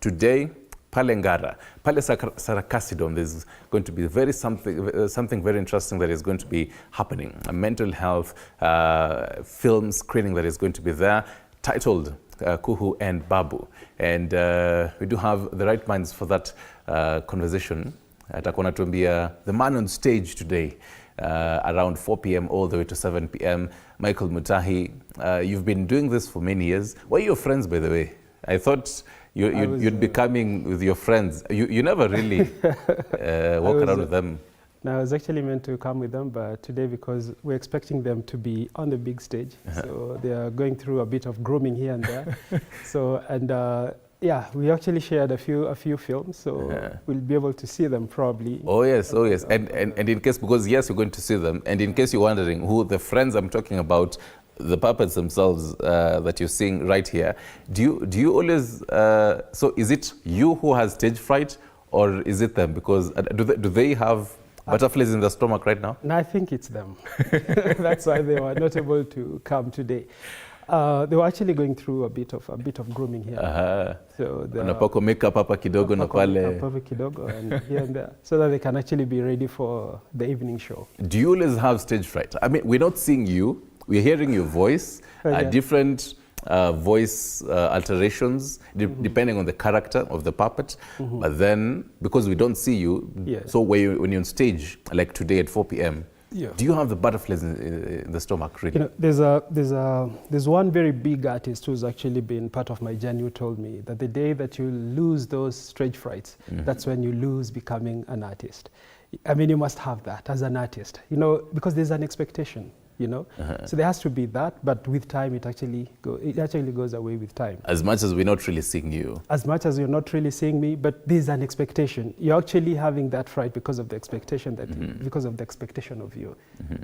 Today, Palengara, Pale Sarakasidon, there's going to be something very interesting that is going to be happening. A mental health film screening that is going to be there, titled Kuhu and Babu. And we do have the right minds for that conversation. Atakuwa natuambia the man on stage today, around 4 p.m. all the way to 7 p.m. Michael Mutahi, you've been doing this for many years. Why are your friends, by the way? I thought you'd be coming with your friends. You never really walk around with them. No, I was actually meant to come with them, but today, because we're expecting them to be on the big stage, so they are going through a bit of grooming here and there. So, and yeah, we actually shared a few films, so we'll be able to see them probably. Oh yes, oh yes. And in case, because yes, you're going to see them, and in case you're wondering who the friends I'm talking about, the puppets themselves that you're seeing right here, do you always, so is it you who has stage fright, or is it them? Because do they have butterflies in the stomach right now? No, I think it's them. That's why they were not able to come today. They were actually going through a bit of grooming here. So unapako makeup hapa kidogo na pale kidogo and here and there, so that they can actually be ready for the evening show. Do you always have stage fright? I mean, we're not seeing you, we're hearing your voice, different voice alterations depending on the character of the puppet. But then, because we don't see you, so when you're on stage, like today at 4 p.m., do you have the butterflies in the stomach, really? You know, there's one very big artist who's actually been part of my journey who told me that the day that you lose those stage frights, that's when you lose becoming an artist. I mean, you must have that as an artist, you know, because there's an expectation. You know, so there has to be that, but with time, it actually goes away with time. As much as we're not really seeing you. As much as you're not really seeing me, but there's an expectation. You're actually having that fright because of the expectation because of the expectation of you.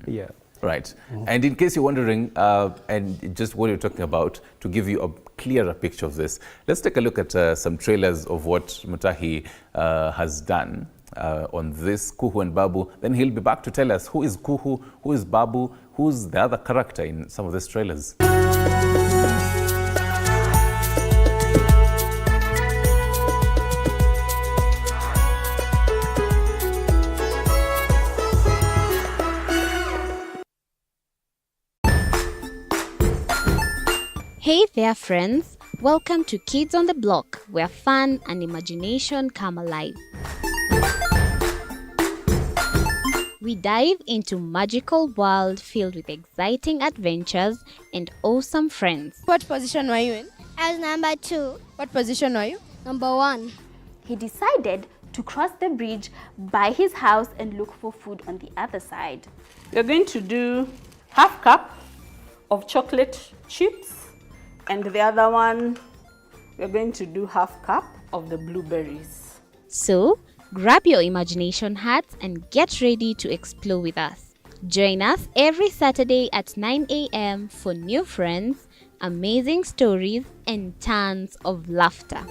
Yeah. Right. And in case you're wondering, and just what you're talking about, to give you a clearer picture of this, let's take a look at some trailers of what Mutahi has done on this Kuhu and Babu. Then he'll be back to tell us who is Kuhu, who is Babu, who's the other character in some of these trailers. Hey there, friends. Welcome to Kids on the Block, where fun and imagination come alive. We dive into magical world filled with exciting adventures and awesome friends. What position were you in? I was number 2. What position were you? Number 1. He decided to cross the bridge by his house and look for food on the other side. We're going to do half cup of chocolate chips, and the other one, we're going to do half cup of the blueberries. So, grab your imagination hats and get ready to explore with us. Join us every Saturday at 9 a.m. for new friends, amazing stories, and tons of laughter.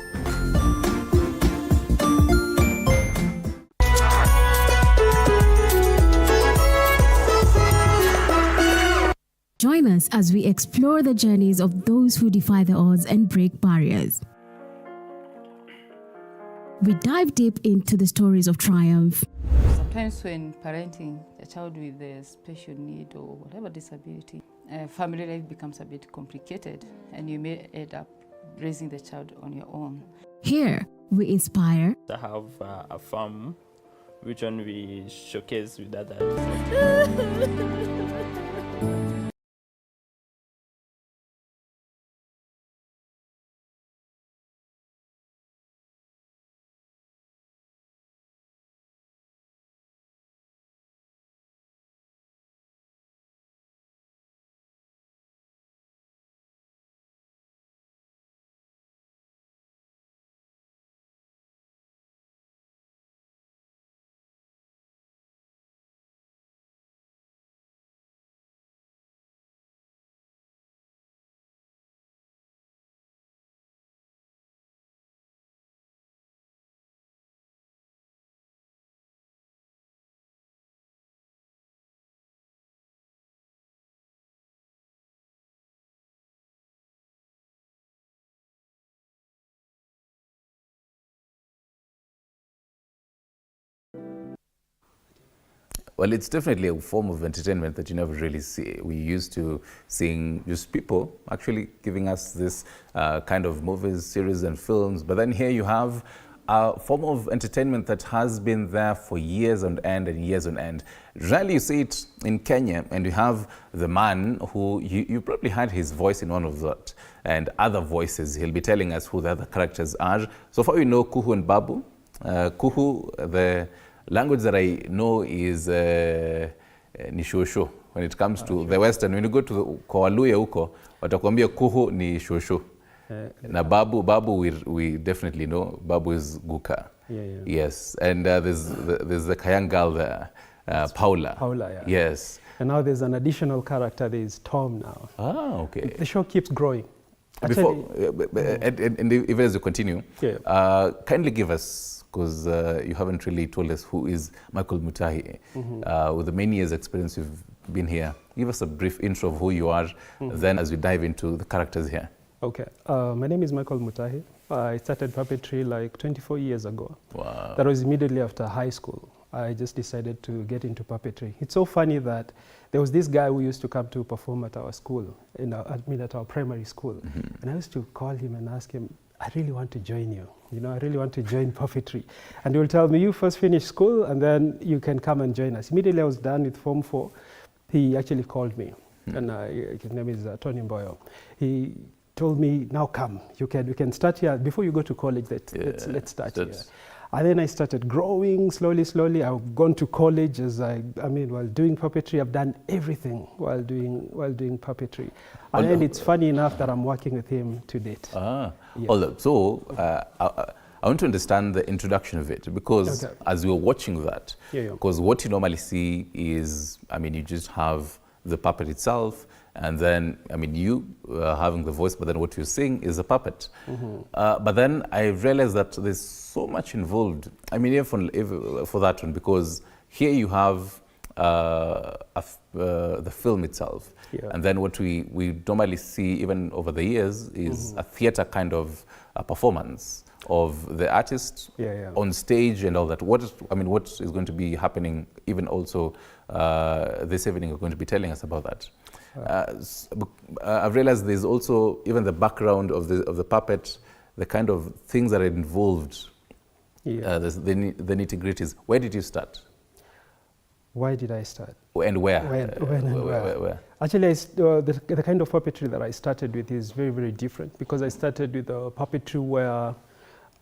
Join us as we explore the journeys of those who defy the odds and break barriers. We dive deep into the stories of triumph. Sometimes when parenting a child with a special need or whatever disability, family life becomes a bit complicated and you may end up raising the child on your own. Here, we inspire. I have a farm which one we showcase with others. Well, it's definitely a form of entertainment that you never really see. We used to seeing just people actually giving us this kind of movies, series and films. But then here you have a form of entertainment that has been there for years on end and years on end. Rarely you see it in Kenya, and you have the man who, you probably heard his voice in one of that, and other voices. He'll be telling us who the other characters are. So far we know Kuhu and Babu. Kuhu, the language that I know is ni shosho. When it comes to the Western, when you go to kwa Waluya huko, watakwambia Kuhu ni shosho. Na Babu we definitely know. Babu is Guka. Yes, and there's the Kayang girl there, Paula. Paula, yeah. Yes. And now there's an additional character. There's Tom now. Ah, okay. The show keeps growing. Before, and even as you continue, kindly give us, because you haven't really told us who is Michael Mutahi. With the many years experience you've been here, give us a brief intro of who you are, then as we dive into the characters here. Okay, my name is Michael Mutahi. I started puppetry like 24 years ago. Wow. That was immediately after high school. I just decided to get into puppetry. It's so funny that there was this guy who used to come to perform at our school, at our primary school. And I used to call him and ask him, I really want to join you. You know, I really want to join puppetry. And he will tell me, you first finish school and then you can come and join us. Immediately I was done with Form 4. He actually called me, and his name is Tony Mboyo. He told me, now come, we can start here. Before you go to college, let's start here. And then I started growing slowly. I've gone to college while doing puppetry. I've done everything while doing puppetry. And then it's funny enough that I'm working with him to date. Yes. So I want to understand the introduction of it, because as we were watching that, because what you normally see is, you just have the puppet itself, and then, you having the voice, but then what you're seeing is a puppet. But then I realized that there's so much involved. Even for that one, because here you have the film itself. And then what we normally see, even over the years, is a theater kind of performance of the artist on stage and all that. What is going to be happening, even also this evening, you're going to be telling us about that. I've realized there's also even the background of the puppet, the kind of things that are involved, the nitty-gritties. Where did you start? Why did I start? And where? Where? Actually, the kind of puppetry that I started with is very, very different, because I started with a puppetry where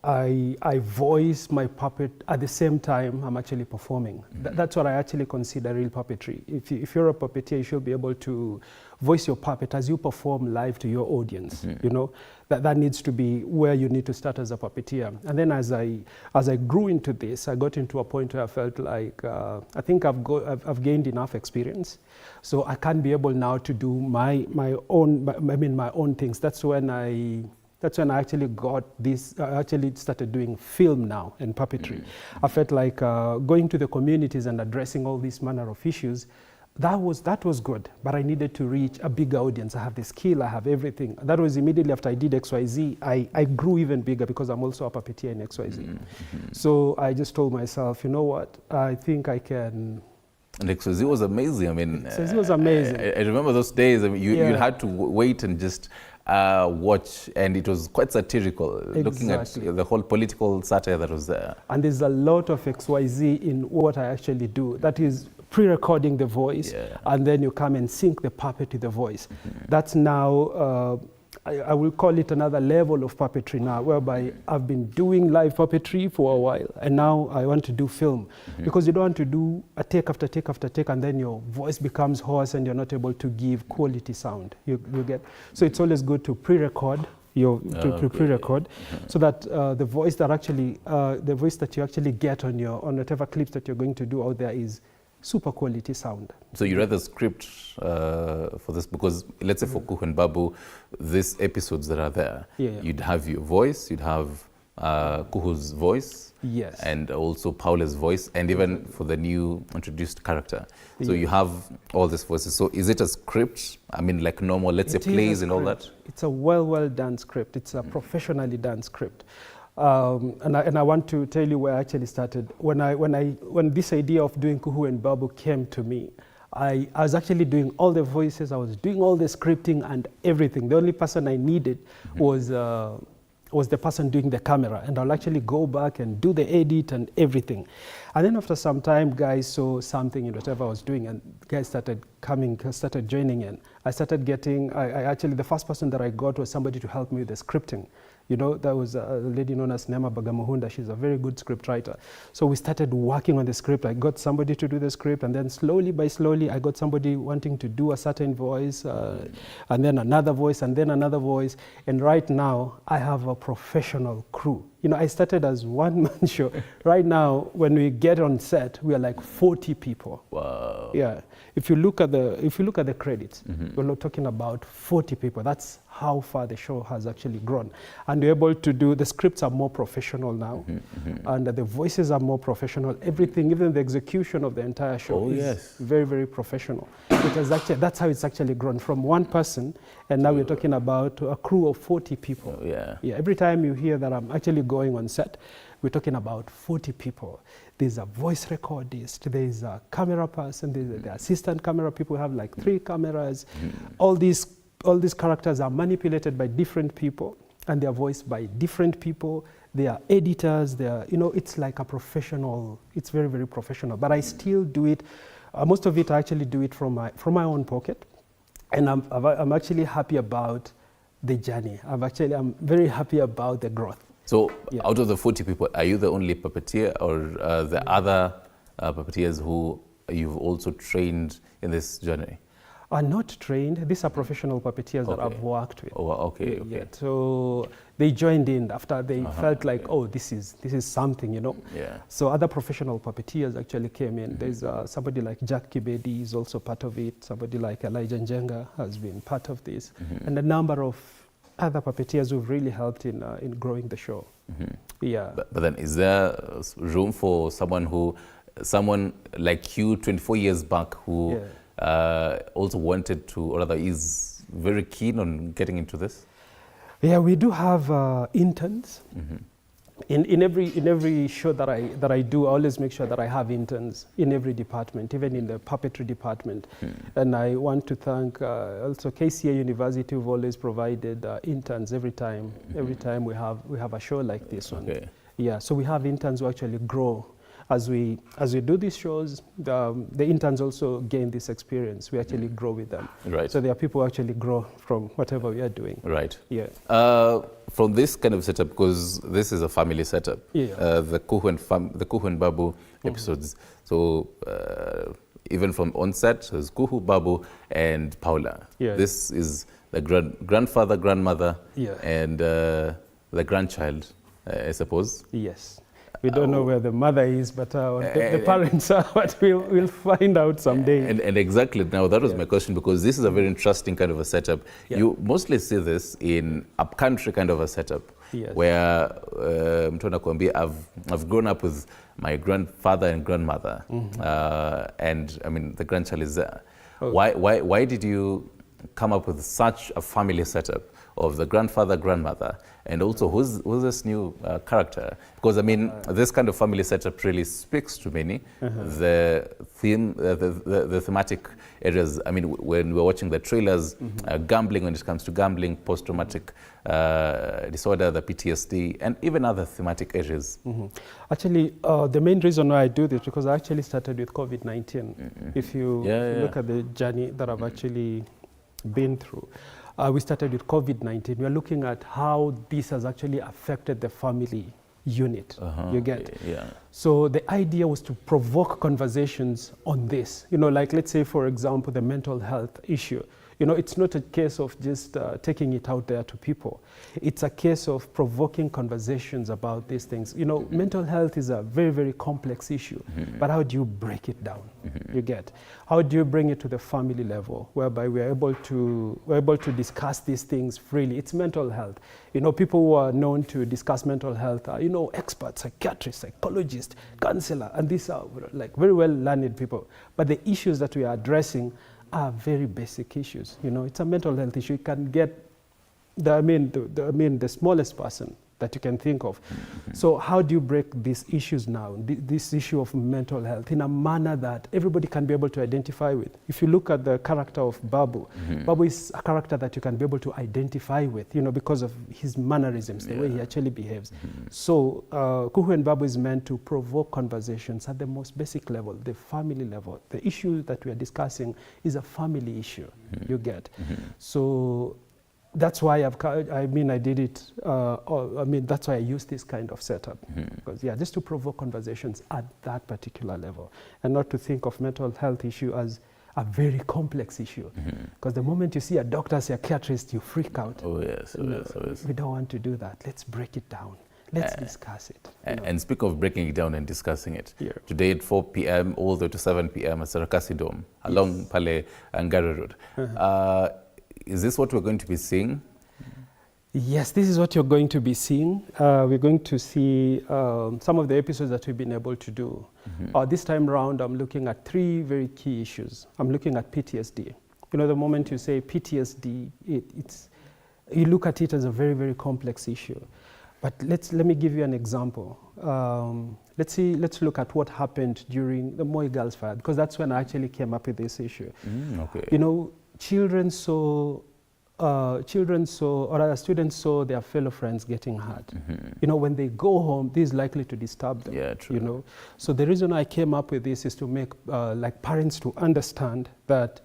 I voice my puppet at the same time I'm actually performing. That's what I actually consider real puppetry. If you're a puppeteer, you should be able to voice your puppet as you perform live to your audience. You know, that needs to be where you need to start as a puppeteer. And then as I grew into this, I got into a point where I felt like I think I've gained enough experience, so I can be able now to do my own things. That's when I actually got this. I actually started doing film now and puppetry. I felt like going to the communities and addressing all these manner of issues. That was good, but I needed to reach a bigger audience. I have the skill, I have everything. That was immediately after I did XYZ. I grew even bigger because I'm also a puppeteer in XYZ. So I just told myself, you know what? I think I can. And XYZ was amazing. XYZ was amazing. I remember those days. You had to wait and just watch, and it was quite satirical, looking at the whole political satire that was there. And there's a lot of XYZ in what I actually do. That is pre-recording the voice, and then you come and sync the puppet to the voice. That's now, I will call it another level of puppetry now, whereby I've been doing live puppetry for a while, and now I want to do film. Because you don't want to do a take after take after take, and then your voice becomes hoarse and you're not able to give quality sound. You get? So it's always good to pre-record, pre-record, so that the voice that you actually get on whatever clips that you're going to do out there is super quality sound. So you read the script for this, because let's say for Kuhu and Babu, these episodes that are there, you'd have your voice, you'd have Kuhu's voice, and also Paula's voice, and even for the new introduced character. So you have all these voices. So is it a script? Like normal, let's say plays and all that? It's a well done script. It's a professionally done script. And I want to tell you where I actually started. When this idea of doing Kuhu and Babu came to me, I was actually doing all the voices, I was doing all the scripting and everything. The only person I needed was the person doing the camera, and I'll actually go back and do the edit and everything. And then after some time, guys saw something in whatever I was doing, and guys started joining in. I started getting, actually the first person that I got was somebody to help me with the scripting. You know, there was a lady known as Nema Bagamuhunda. She's a very good script writer. So we started working on the script. I got somebody to do the script, and then slowly by slowly, I got somebody wanting to do a certain voice, and then another voice, and then another voice. And right now, I have a professional crew. You know, I started as one-man show. Right now, when we get on set, we are like 40 people. Wow. Yeah. If you look at the credits, we're not talking about 40 people. That's how far the show has actually grown. And we're able to do, the scripts are more professional now, and the voices are more professional. Everything, even the execution of the entire show is very, very professional. That's how it's actually grown, from one person, and now we're talking about a crew of 40 people. Yeah. Every time you hear that I'm actually going on set, we're talking about 40 people. There's a voice recordist, there's a camera person, there's the assistant camera people have like 3 cameras. All these characters are manipulated by different people, and they're voiced by different people. They are editors, it's like a professional, it's very, very professional. But I still do it, most of it I actually do it from my own pocket. And I'm actually happy about the journey. I'm very happy about the growth. So out of the 40 people, are you the only puppeteer, or the other puppeteers who you've also trained in this journey? Are not trained. These are professional puppeteers that I've worked with. Oh, okay. Yeah. So they joined in after they felt like, oh, this is something, you know. Yeah. So other professional puppeteers actually came in. There's somebody like Jack Kibedi is also part of it. Somebody like Elijah Njenga has been part of this, and a number of other puppeteers who've really helped in growing the show. Yeah. But then, is there room for someone like you, 24 years back, who also wanted to, or rather is very keen on getting into this? Yeah, we do have interns. In every show that I do, I always make sure that I have interns in every department, even in the puppetry department. And I want to thank also KCA University, who've always provided interns every time. Every time we have a show like this one. Okay. Yeah, so we have interns who actually grow. As we do these shows, the interns also gain this experience. We actually grow with them. Right. So there are people who actually grow from whatever we are doing. Right. Yeah. From this kind of setup, because this is a family setup, the Kuhu and Babu episodes. So even from onset, there's Kuhu, Babu, and Paula. Yeah. This is the grandfather, grandmother, and the grandchild, I suppose. Yes. We don't know where the mother is, but the parents are, but we'll find out someday. And exactly, now that was my question, because this is a very interesting kind of a setup. You mostly see this in upcountry kind of a setup, where I've grown up with my grandfather and grandmother, and I mean the grandchild is there. Why did you come up with such a family setup of the grandfather, grandmother, and also who's this new character? Because I mean, this kind of family setup really speaks to many. The theme, the thematic areas. I mean, when we're watching the trailers, gambling, when it comes to gambling, post-traumatic disorder, the PTSD, and even other thematic areas. Actually, the main reason why I do this, because I actually started with COVID-19. If you look at the journey that I've actually been through. We started with COVID-19. We are looking at how this has actually affected the family unit. You get? So the idea was to provoke conversations on this. You know, like let's say, for example, the mental health issue. You know, it's not a case of just taking it out there to people. It's a case of provoking conversations about these things. You know, mental health is a very, very complex issue, but how do you break it down? You get? How do you bring it to the family level, whereby we're able to discuss these things freely? It's mental health. You know, people who are known to discuss mental health are, you know, experts, psychiatrists, psychologists, counselor, and these are like very well learned people. But the issues that we are addressing are very basic issues. You know, it's a mental health issue. You can get the smallest person that you can think of. So how do you break these issues now, this issue of mental health, in a manner that everybody can be able to identify with? If you look at the character of Babu, Babu is a character that you can be able to identify with, you know, because of his mannerisms, the way he actually behaves. So Kuhu and Babu is meant to provoke conversations at the most basic level, the family level. The issue that we are discussing is a family issue, you get. So that's why I did it, that's why I used this kind of setup. Because, just to provoke conversations at that particular level and not to think of mental health issue as a very complex issue. Because the moment you see a doctor, psychiatrist, you freak out. We don't want to do that. Let's break it down. Let's discuss it. And speak of breaking it down and discussing it. Today at 4 p.m. all the way to 7 p.m. at Sarakasi Dome, along Pale Angara Road. Is this what we're going to be seeing? Yes, this is what you're going to be seeing. We're going to see some of the episodes that we've been able to do. This time around, I'm looking at 3 very key issues. I'm looking at PTSD. You know, the moment you say PTSD, you look at it as a very, very complex issue. But let me give you an example. Let's look at what happened during the Moi Girls Fire, because that's when I actually came up with this issue. You know, students saw their fellow friends getting hurt. You know, when they go home, this is likely to disturb them. You know, so the reason I came up with this is to make like parents to understand that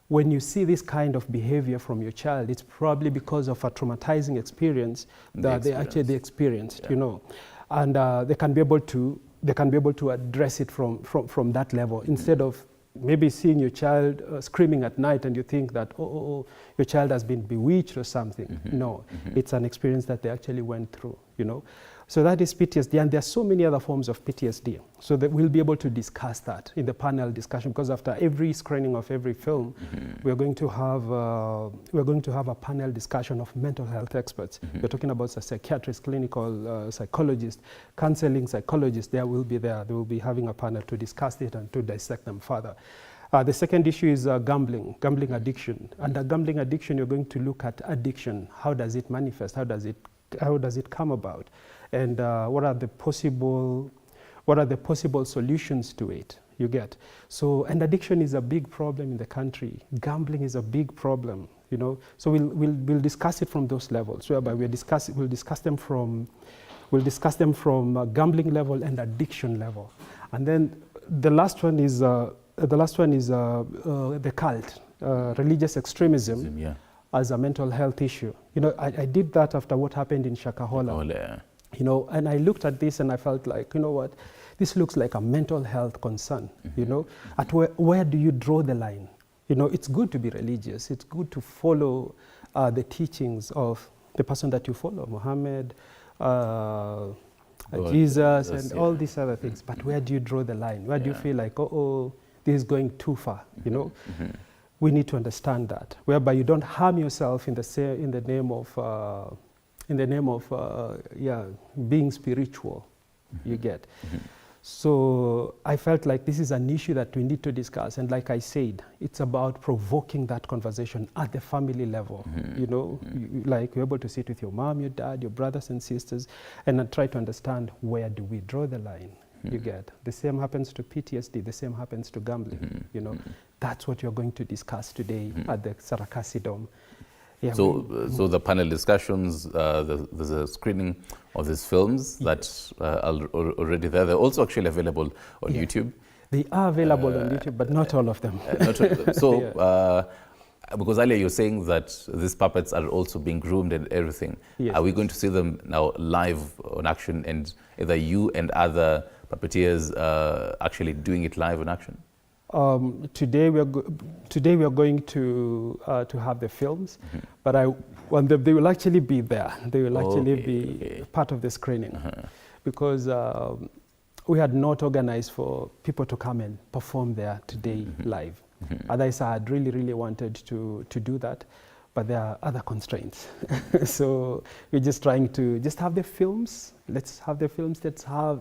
when you see this kind of behavior from your child, it's probably because of a traumatizing experience that they actually experienced. You know, and they can be able to address it from that level instead of maybe seeing your child screaming at night and you think that, your child has been bewitched or something. No, it's an experience that they actually went through, you know. So that is PTSD, and there are so many other forms of PTSD. So that we'll be able to discuss that in the panel discussion, because after every screening of every film, we're going to have a panel discussion of mental health experts. We're talking about a psychiatrist, clinical psychologist, counseling psychologist. They will be having a panel to discuss it and to dissect them further. The second issue is gambling addiction. Under gambling addiction, you're going to look at addiction. How does it manifest? How does it come about? And what are the possible solutions to it? You get. So, and addiction is a big problem in the country. Gambling is a big problem, you know. So we'll discuss it from those levels, whereby we'll discuss them from gambling level and addiction level. And then the last one is the cult, religious extremism as a mental health issue. You know, I did that after what happened in Shakahola. You know, and I looked at this and I felt like, you know what, this looks like a mental health concern. You know, at where do you draw the line? You know, it's good to be religious. It's good to follow the teachings of the person that you follow, Muhammad, Jesus, and all these other things. But where do you draw the line? Where do you feel like, this is going too far? You know, we need to understand that, whereby you don't harm yourself in the name of being spiritual. You get. So I felt like this is an issue that we need to discuss, and like I said, it's about provoking that conversation at the family level. You know, like you're able to sit with your mom, your dad, your brothers and sisters, and then try to understand, where do we draw the line? You get. The same happens to PTSD, the same happens to gambling. You know, that's what you're going to discuss today at the Sarakasi Dome. Yeah, so the panel discussions, there's a screening of these films that are already there. They're also actually available on YouTube. They are available on YouTube, but not all of them. So, because earlier you were saying that these puppets are also being groomed and everything. Are we going to see them now live on action, and either you and other puppeteers actually doing it live on action? Today we are going to have the films, but they will actually be there. They will actually be part of the screening, because we had not organized for people to come and perform there today live. Otherwise, I had really wanted to do that, but there are other constraints. So we're just trying to just have the films let's have the films,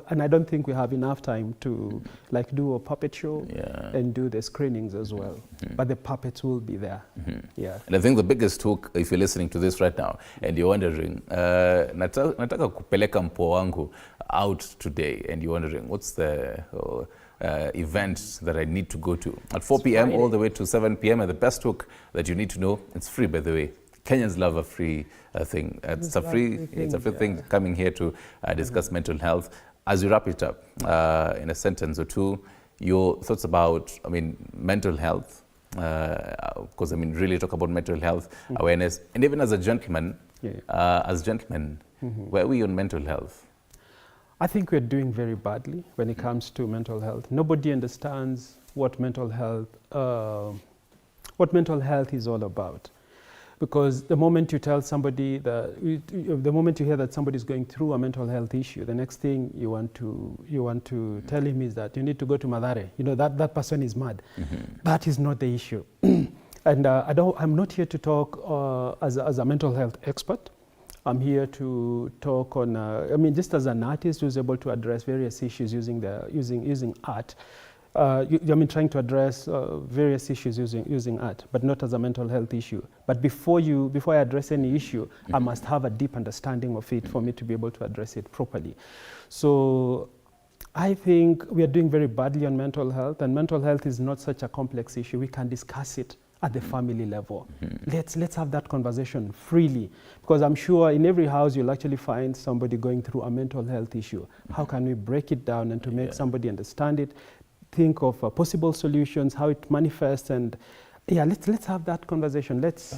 and I don't think we have enough time to like do a puppet show and do the screenings as well. But the puppets will be there. Yeah. And I think the biggest hook, if you're listening to this right now and you're wondering, nataka kupeleka mpo wangu out today, and you're wondering, what's the event that I need to go to? At 4 p.m. all the way to 7 p.m. And the best hook that you need to know, it's free, by the way. Kenyans love a free thing. It's a free thing coming here to discuss mental health. As you wrap it up in a sentence or two, your thoughts about, mental health, because really talk about mental health awareness, and even as a gentleman, where are we on mental health? I think we're doing very badly when it comes to mental health. Nobody understands what mental health is all about. Because the moment you tell somebody the moment you hear that somebody is going through a mental health issue, the next thing you want to tell him is that you need to go to Madare. That person is mad. That is not the issue. And I'm not here to talk as a mental health expert. I'm here to talk on, just as an artist who's able to address various issues using art. Trying to address various issues using art, but not as a mental health issue. But before I address any issue, I must have a deep understanding of it for me to be able to address it properly. So I think we are doing very badly on mental health, and mental health is not such a complex issue. We can discuss it at the family level. Let's have that conversation freely, because I'm sure in every house you'll actually find somebody going through a mental health issue. How can we break it down and to make somebody understand it, think of possible solutions, how it manifests, and let's have that conversation. Let's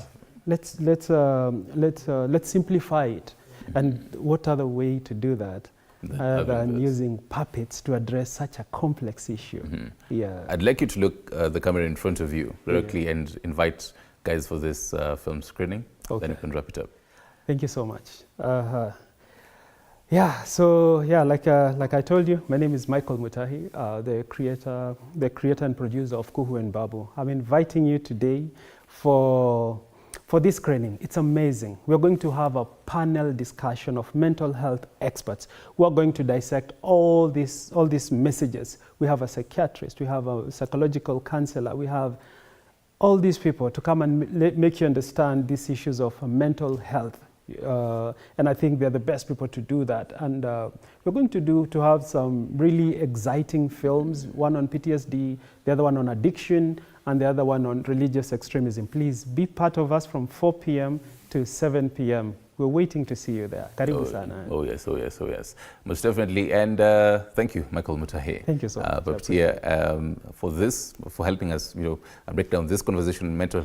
simplify it. And what other way to do that than using puppets to address such a complex issue? I'd like you to look the camera in front of you directly and invite guys for this film screening. Then you can wrap it up. Thank you so much. Like I told you, my name is Michael Mutahi, the creator and producer of Kuhu and Babu. I'm inviting you today for this screening. It's amazing. We're going to have a panel discussion of mental health experts who are going to dissect all these messages. We have a psychiatrist, we have a psychological counselor, we have all these people to come and make you understand these issues of mental health. And I think they're the best people to do that. And we're going to have some really exciting films, one on PTSD, the other one on addiction, and the other one on religious extremism. Please be part of us from 4 p.m. to 7 p.m. We're waiting to see you there. Karibu sana. Oh yes. Most definitely. And thank you, Michael Mutahi. Thank you so much. For helping us, break down this conversation on mental health.